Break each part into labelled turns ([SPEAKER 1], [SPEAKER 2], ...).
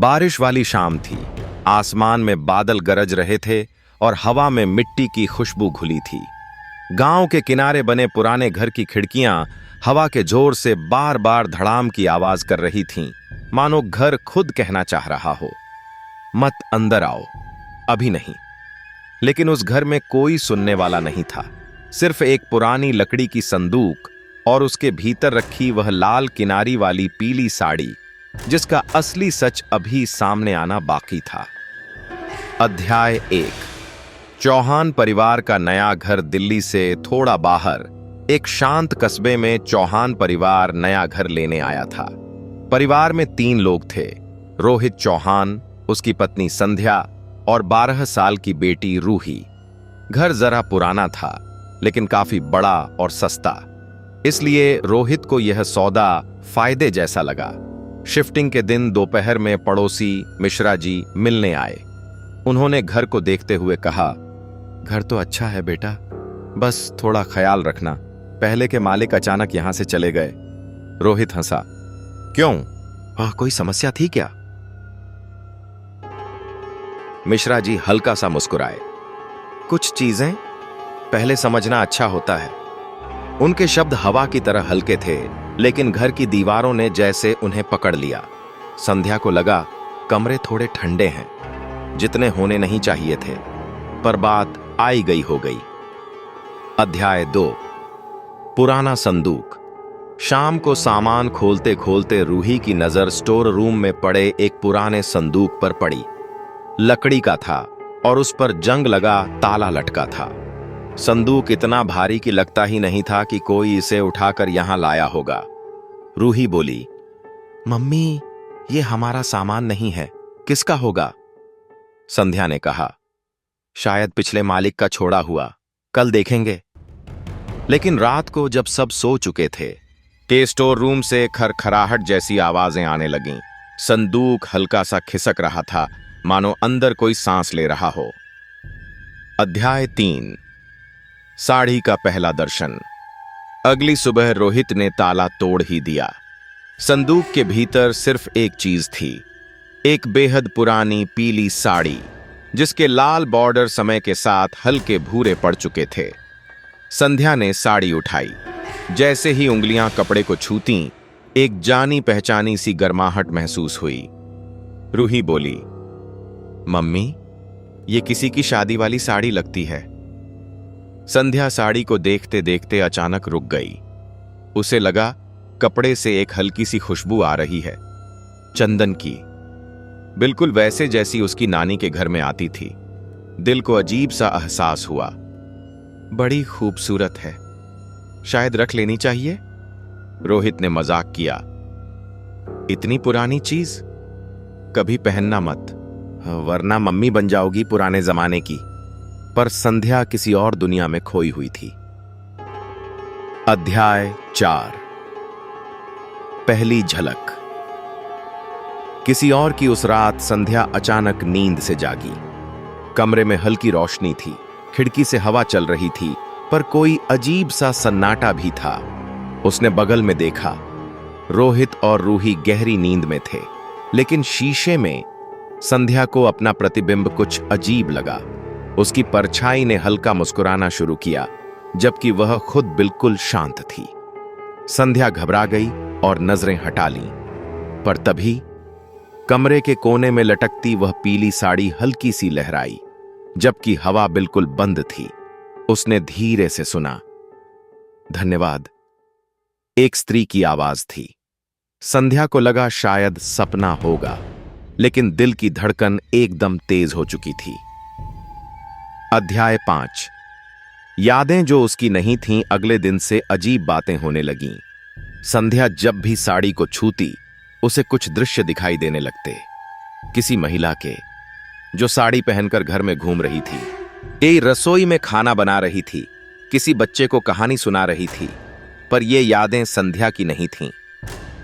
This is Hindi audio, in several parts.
[SPEAKER 1] बारिश वाली शाम थी। आसमान में बादल गरज रहे थे और हवा में मिट्टी की खुशबू घुली थी। गांव के किनारे बने पुराने घर की खिड़कियां हवा के जोर से बार बार धड़ाम की आवाज कर रही थीं, मानो घर खुद कहना चाह रहा हो, मत अंदर आओ, अभी नहीं। लेकिन उस घर में कोई सुनने वाला नहीं था। सिर्फ एक पुरानी लकड़ी की संदूक और उसके भीतर रखी वह लाल किनारी वाली पीली साड़ी, जिसका असली सच अभी सामने आना बाकी था। अध्याय 1। चौहान परिवार का नया घर दिल्ली से थोड़ा बाहर एक शांत कस्बे में चौहान परिवार नया घर लेने आया था। परिवार में 3 लोग थे, रोहित चौहान, उसकी पत्नी संध्या और 12 साल की बेटी रूही। घर जरा पुराना था, लेकिन काफी बड़ा और सस्ता, इसलिए रोहित को यह सौदा फायदे जैसा लगा। शिफ्टिंग के दिन दोपहर में पड़ोसी मिश्रा जी मिलने आए। उन्होंने घर को देखते हुए कहा, घर तो अच्छा है बेटा, बस थोड़ा ख्याल रखना, पहले के मालिक अचानक यहां से चले गए। रोहित हंसा, क्यों, कोई समस्या थी क्या? मिश्रा जी हल्का सा मुस्कुराए, कुछ चीजें पहले समझना अच्छा होता है। उनके शब्द हवा की तरह हल्के थे, लेकिन घर की दीवारों ने जैसे उन्हें पकड़ लिया। संध्या को लगा कमरे थोड़े ठंडे हैं, जितने होने नहीं चाहिए थे, पर बात आई गई हो गई। अध्याय 2। पुराना संदूक। शाम को सामान खोलते खोलते रूही की नजर स्टोर रूम में पड़े एक पुराने संदूक पर पड़ी। लकड़ी का था और उस पर जंग लगा ताला लटका था। संदूक इतना भारी कि लगता ही नहीं था कि कोई इसे उठाकर यहां लाया होगा। रूही बोली, मम्मी, ये हमारा सामान नहीं है, किसका होगा? संध्या ने कहा, शायद पिछले मालिक का छोड़ा हुआ, कल देखेंगे। लेकिन रात को जब सब सो चुके थे के स्टोर रूम से खरखराहट जैसी आवाजें आने लगीं। संदूक हल्का सा खिसक रहा था, मानो अंदर कोई सांस ले रहा हो। अध्याय 3। साड़ी का पहला दर्शन। अगली सुबह रोहित ने ताला तोड़ ही दिया। संदूक के भीतर सिर्फ एक चीज थी, एक बेहद पुरानी पीली साड़ी, जिसके लाल बॉर्डर समय के साथ हल्के भूरे पड़ चुके थे। संध्या ने साड़ी उठाई। जैसे ही उंगलियां कपड़े को छूतीं, एक जानी पहचानी सी गर्माहट महसूस हुई। रूही बोली, मम्मी, ये किसी की शादी वाली साड़ी लगती है। संध्या साड़ी को देखते देखते अचानक रुक गई। उसे लगा कपड़े से एक हल्की सी खुशबू आ रही है, चंदन की, बिल्कुल वैसे जैसी उसकी नानी के घर में आती थी। दिल को अजीब सा एहसास हुआ, बड़ी खूबसूरत है, शायद रख लेनी चाहिए। रोहित ने मजाक किया, इतनी पुरानी चीज कभी पहनना मत, वरना मम्मी बन जाओगी पुराने जमाने की। पर संध्या किसी और दुनिया में खोई हुई थी। अध्याय 4। पहली झलक। किसी और की उस रात संध्या अचानक नींद से जागी। कमरे में हल्की रोशनी थी, खिड़की से हवा चल रही थी, पर कोई अजीब सा सन्नाटा भी था। उसने बगल में देखा, रोहित और रूही गहरी नींद में थे, लेकिन शीशे में संध्या को अपना प्रतिबिंब कुछ अजीब लगा। उसकी परछाई ने हल्का मुस्कुराना शुरू किया, जबकि वह खुद बिल्कुल शांत थी। संध्या घबरा गई और नजरें हटा लीं, पर तभी कमरे के कोने में लटकती वह पीली साड़ी हल्की सी लहराई, जबकि हवा बिल्कुल बंद थी। उसने धीरे से सुना, धन्यवाद। एक स्त्री की आवाज थी। संध्या को लगा शायद सपना होगा, लेकिन दिल की धड़कन एकदम तेज हो चुकी थी। अध्याय 5। यादें जो उसकी नहीं थीं, अगले दिन से अजीब बातें होने लगीं। संध्या जब भी साड़ी को छूती, उसे कुछ दृश्य दिखाई देने लगते। किसी महिला के, जो साड़ी पहनकर घर में घूम रही थी, ये रसोई में खाना बना रही थी, किसी बच्चे को कहानी सुना रही थी। पर ये यादें संध्या की नहीं थीं।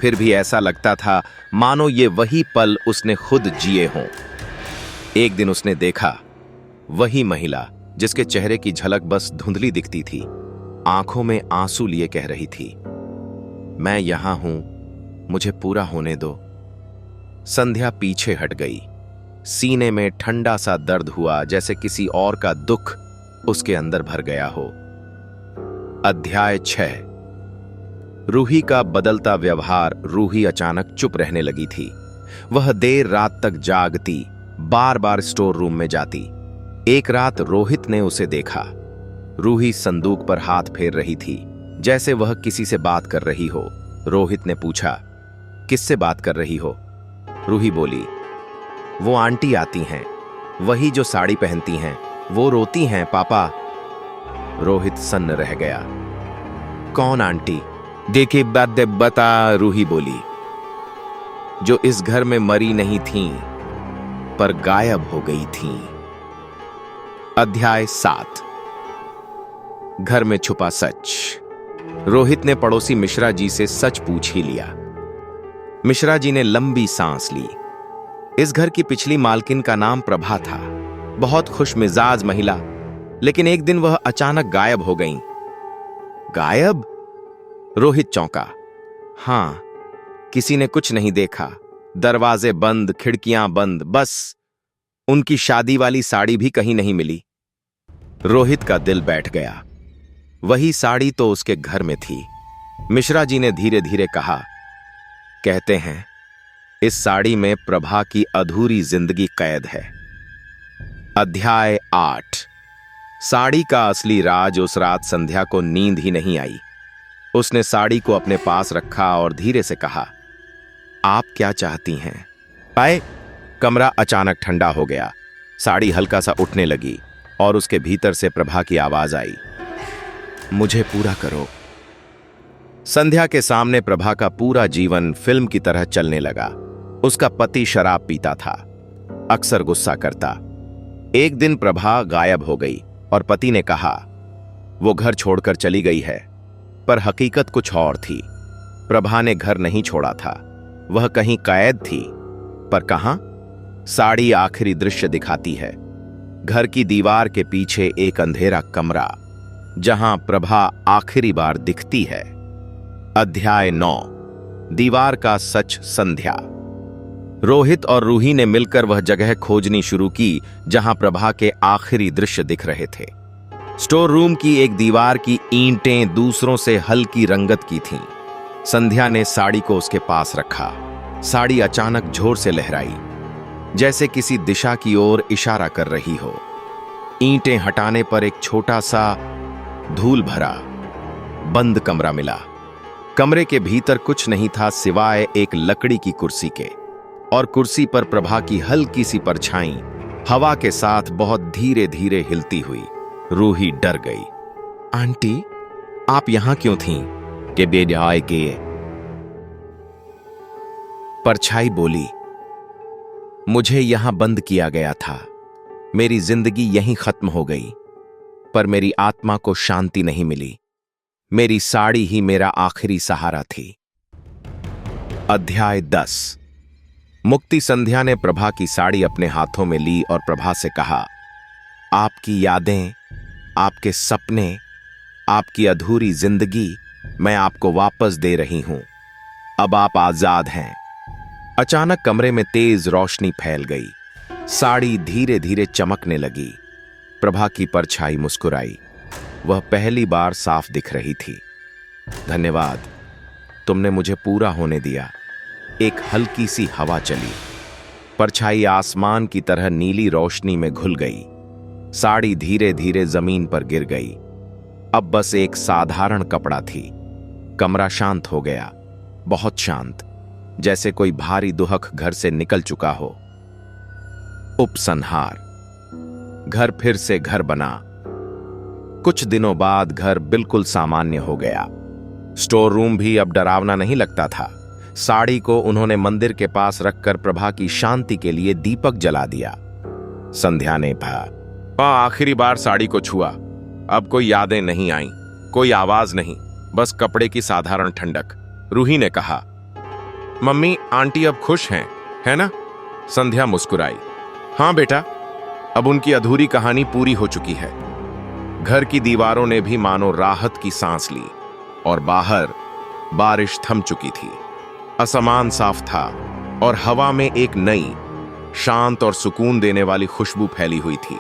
[SPEAKER 1] फिर भी ऐसा लगता था मानो ये वही पल उसने खुद जिए हों। एक दिन उसने देखा, वही महिला जिसके चेहरे की झलक बस धुंधली दिखती थी, आंखों में आंसू लिए कह रही थी, मैं यहां हूं, मुझे पूरा होने दो। संध्या पीछे हट गई। सीने में ठंडा सा दर्द हुआ, जैसे किसी और का दुख उसके अंदर भर गया हो। अध्याय 6। रूही का बदलता व्यवहार। रूही अचानक चुप रहने लगी थी। वह देर रात तक जागती, बार बार स्टोर रूम में जाती। एक रात रोहित ने उसे देखा। रूही संदूक पर हाथ फेर रही थी, जैसे वह किसी से बात कर रही हो। रोहित ने पूछा, किससे बात कर रही हो? रूही बोली, वो आंटी आती हैं, वही जो साड़ी पहनती हैं, वो रोती हैं पापा। रोहित सन्न रह गया। कौन आंटी? देखी बात बता, रूही बोली। जो इस घर में मरी नहीं थीं, पर गायब हो गई थीं। अध्याय 7। घर में छुपा सच। रोहित ने पड़ोसी मिश्रा जी से सच पूछ ही लिया। मिश्रा जी ने लंबी सांस ली। इस घर की पिछली मालकिन का नाम प्रभा था। बहुत खुशमिजाज महिला, लेकिन एक दिन वह अचानक गायब हो गईं। गायब? रोहित चौंका। हां, किसी ने कुछ नहीं देखा। दरवाजे बंद, खिड़कियां बंद, बस उनकी शादी वाली साड़ी भी कहीं नहीं मिली। रोहित का दिल बैठ गया। वही साड़ी तो उसके घर में थी। मिश्रा जी ने धीरे धीरे कहा, कहते हैं इस साड़ी में प्रभा की अधूरी जिंदगी कैद है। अध्याय 8। साड़ी का असली राज। उस रात संध्या को नींद ही नहीं आई। उसने साड़ी को अपने पास रखा और धीरे से कहा, आप क्या चाहती हैं? आए। कमरा अचानक ठंडा हो गया। साड़ी हल्का सा उठने लगी और उसके भीतर से प्रभा की आवाज आई, मुझे पूरा करो। संध्या के सामने प्रभा का पूरा जीवन फिल्म की तरह चलने लगा। उसका पति शराब पीता था, अक्सर गुस्सा करता। एक दिन प्रभा गायब हो गई और पति ने कहा वो घर छोड़कर चली गई है, पर हकीकत कुछ और थी। प्रभा ने घर नहीं छोड़ा था, वह कहीं कैद थी। पर कहां? साड़ी आखिरी दृश्य दिखाती है। घर की दीवार के पीछे एक अंधेरा कमरा, जहां प्रभा आखिरी बार दिखती है। अध्याय 9। दीवार का सच। संध्या। रोहित और रूही ने मिलकर वह जगह खोजनी शुरू की जहां प्रभा के आखिरी दृश्य दिख रहे थे। स्टोर रूम की एक दीवार की ईंटें दूसरों से हल्की रंगत की थीं। संध्या ने साड़ी को उसके पास रखा। साड़ी अचानक जोर से लहराई, जैसे किसी दिशा की ओर इशारा कर रही हो। ईंटें हटाने पर एक छोटा सा धूल भरा बंद कमरा मिला। कमरे के भीतर कुछ नहीं था सिवाय एक लकड़ी की कुर्सी के, और कुर्सी पर प्रभा की हल्की सी परछाई हवा के साथ बहुत धीरे धीरे हिलती हुई। रूही डर गई। आंटी, आप यहां क्यों थीं? के बेजाय के। परछाई बोली, मुझे यहां बंद किया गया था। मेरी जिंदगी यहीं खत्म हो गई, पर मेरी आत्मा को शांति नहीं मिली। मेरी साड़ी ही मेरा आखिरी सहारा थी। अध्याय 10। मुक्ति। संध्या ने प्रभा की साड़ी अपने हाथों में ली और प्रभा से कहा, आपकी यादें, आपके सपने, आपकी अधूरी जिंदगी मैं आपको वापस दे रही हूं। अब आप आजाद हैं। अचानक कमरे में तेज रोशनी फैल गई। साड़ी धीरे धीरे चमकने लगी। प्रभा की परछाई मुस्कुराई। वह पहली बार साफ दिख रही थी। धन्यवाद, तुमने मुझे पूरा होने दिया। एक हल्की सी हवा चली। परछाई आसमान की तरह नीली रोशनी में घुल गई। साड़ी धीरे धीरे जमीन पर गिर गई। अब बस एक साधारण कपड़ा थी। कमरा शांत हो गया, बहुत शांत, जैसे कोई भारी दुहक घर से निकल चुका हो। उपसंहार। घर फिर से घर बना। कुछ दिनों बाद घर बिल्कुल सामान्य हो गया। स्टोर रूम भी अब डरावना नहीं लगता था। साड़ी को उन्होंने मंदिर के पास रखकर प्रभा की शांति के लिए दीपक जला दिया। संध्या ने आखिरी बार साड़ी को छुआ। अब कोई यादें नहीं आईं, कोई आवाज नहीं, बस कपड़े की साधारण ठंडक। रूही ने कहा, मम्मी, आंटी अब खुश हैं, है ना? संध्या मुस्कुराई। हां बेटा, अब उनकी अधूरी कहानी पूरी हो चुकी है। घर की दीवारों ने भी मानो राहत की सांस ली और बाहर बारिश थम चुकी थी। आसमान साफ था, और हवा में एक नई, शांत और सुकून देने वाली खुशबू फैली हुई थी।